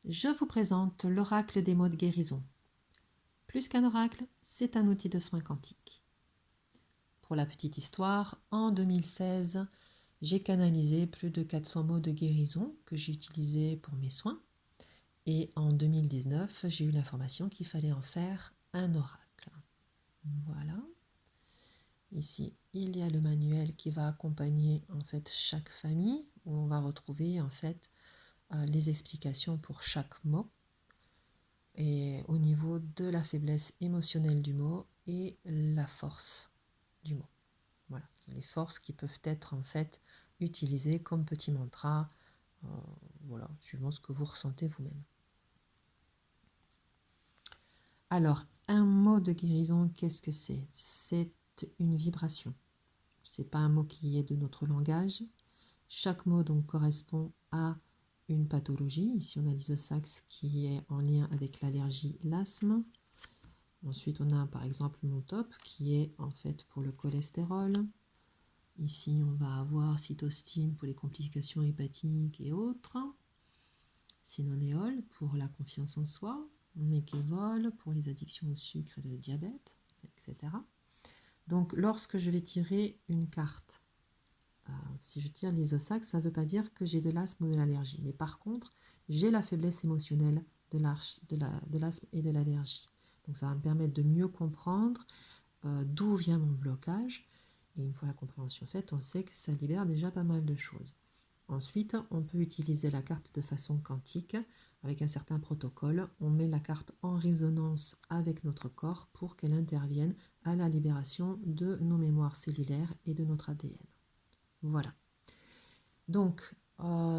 Je vous présente l'oracle des mots de guérison. Plus qu'un oracle, c'est un outil de soins quantiques. Pour la petite histoire, en 2016, j'ai canalisé plus de 400 mots de guérison que j'ai utilisés pour mes soins. Et en 2019, j'ai eu l'information qu'il fallait en faire un oracle. Voilà. Ici, il y a le manuel qui va accompagner en fait chaque famille, où on va retrouver en fait les explications pour chaque mot, et au niveau de la faiblesse émotionnelle du mot et la force du mot. Voilà, les forces qui peuvent être en fait utilisées comme petit mantra, voilà, suivant ce que vous ressentez vous-même. Alors, un mot de guérison, qu'est-ce que c'est? C'est une vibration. C'est pas un mot qui est de notre langage. Chaque mot donc correspond à une pathologie. Ici, on a l'isosax qui est en lien avec l'allergie, l'asthme. Ensuite, on a par exemple mon top qui est en fait pour le cholestérol. Ici, on va avoir cytostine pour les complications hépatiques et autres. Synonéol pour la confiance en soi. Mékévol pour les addictions au sucre et le diabète, etc. Donc, lorsque je vais tirer une carte, si je tire l'isosax, ça ne veut pas dire que j'ai de l'asthme ou de l'allergie. Mais par contre, j'ai la faiblesse émotionnelle de l'asthme et de l'allergie. Donc ça va me permettre de mieux comprendre d'où vient mon blocage. Et une fois la compréhension faite, on sait que ça libère déjà pas mal de choses. Ensuite, on peut utiliser la carte de façon quantique avec un certain protocole. On met la carte en résonance avec notre corps pour qu'elle intervienne à la libération de nos mémoires cellulaires et de notre ADN. Voilà. Donc,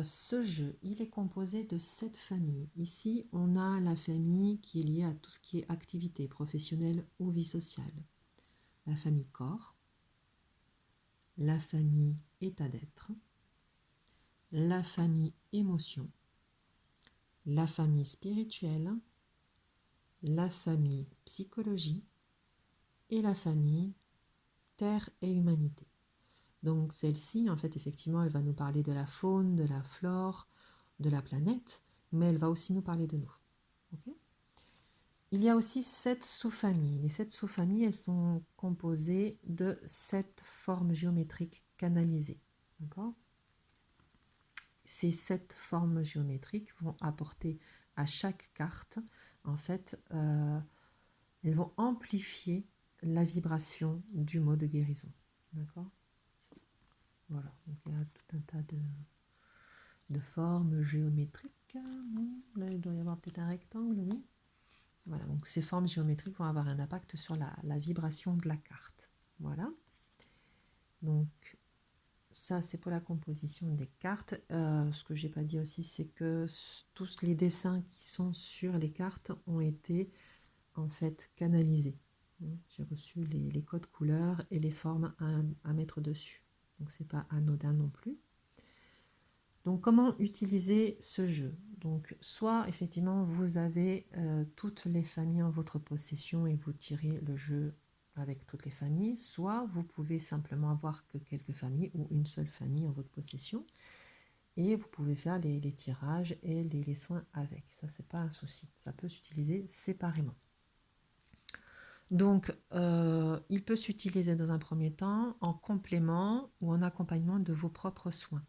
ce jeu, il est composé de 7 familles. Ici, on a la famille qui est liée à tout ce qui est activité professionnelle ou vie sociale. La famille corps, la famille état d'être, la famille émotion, la famille spirituelle, la famille psychologie et la famille terre et humanité. Donc celle-ci, en fait, effectivement, elle va nous parler de la faune, de la flore, de la planète, mais elle va aussi nous parler de nous. Okay. Il y a aussi 7 sous-familles. Les 7 sous-familles, elles sont composées de 7 formes géométriques canalisées. D'accord. Ces 7 formes géométriques vont apporter à chaque carte, en fait, elles vont amplifier la vibration du mot de guérison. D'accord. Voilà, donc il y a tout un tas de formes géométriques. Là, il doit y avoir peut-être un rectangle, oui. Voilà, donc ces formes géométriques vont avoir un impact sur la vibration de la carte. Voilà. Donc, ça, c'est pour la composition des cartes. Ce que je n'ai pas dit aussi, c'est que tous les dessins qui sont sur les cartes ont été, en fait, canalisés. J'ai reçu les codes couleurs et les formes à mettre dessus. Donc, ce n'est pas anodin non plus. Donc, comment utiliser ce jeu? Donc, soit effectivement vous avez toutes les familles en votre possession et vous tirez le jeu avec toutes les familles, soit vous pouvez simplement avoir que quelques familles ou une seule famille en votre possession et vous pouvez faire les tirages et les soins avec. Ça, c'est pas un souci. Ça peut s'utiliser séparément. Donc, il peut s'utiliser dans un premier temps en complément ou en accompagnement de vos propres soins.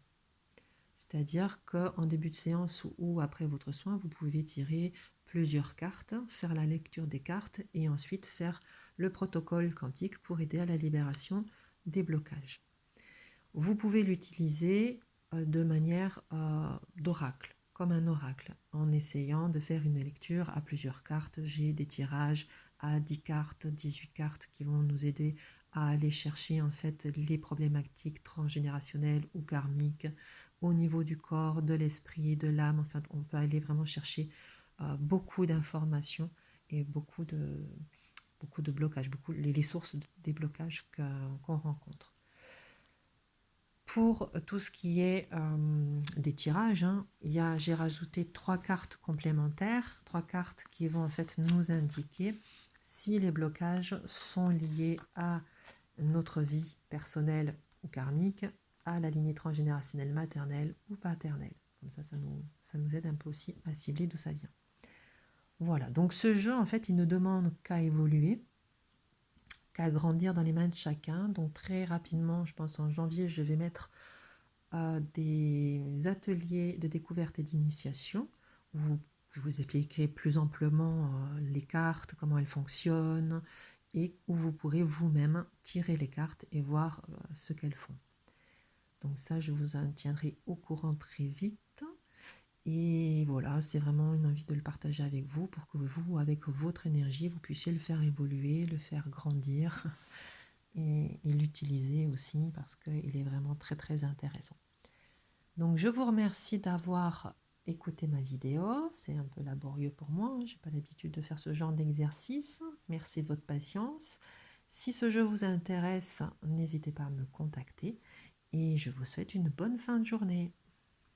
C'est-à-dire qu'en début de séance ou après votre soin, vous pouvez tirer plusieurs cartes, faire la lecture des cartes et ensuite faire le protocole quantique pour aider à la libération des blocages. Vous pouvez l'utiliser de manière d'oracle, comme un oracle, en essayant de faire une lecture à plusieurs cartes. J'ai des tirages à 10 cartes, 18 cartes qui vont nous aider à aller chercher en fait les problématiques transgénérationnelles ou karmiques au niveau du corps, de l'esprit, de l'âme. Enfin, on peut aller vraiment chercher beaucoup d'informations et beaucoup de blocages, les sources des blocages qu'on rencontre. Pour tout ce qui est des tirages, j'ai rajouté 3 cartes complémentaires, 3 cartes qui vont en fait nous indiquer si les blocages sont liés à notre vie personnelle ou karmique, à la lignée transgénérationnelle maternelle ou paternelle. Comme ça nous aide un peu aussi à cibler d'où ça vient. Voilà, donc ce jeu, en fait, il ne demande qu'à évoluer, qu'à grandir dans les mains de chacun. Donc très rapidement, je pense en janvier, je vais mettre des ateliers de découverte et d'initiation. Je vous expliquerai plus amplement les cartes, comment elles fonctionnent, et où vous pourrez vous-même tirer les cartes et voir ce qu'elles font. Donc ça, je vous en tiendrai au courant très vite. Et voilà, c'est vraiment une envie de le partager avec vous pour que vous, avec votre énergie, vous puissiez le faire évoluer, le faire grandir et l'utiliser aussi parce qu'il est vraiment très très intéressant. Donc je vous remercie d'avoir écouté ma vidéo. C'est un peu laborieux pour moi, je n'ai pas l'habitude de faire ce genre d'exercice. Merci de votre patience. Si ce jeu vous intéresse, n'hésitez pas à me contacter et je vous souhaite une bonne fin de journée.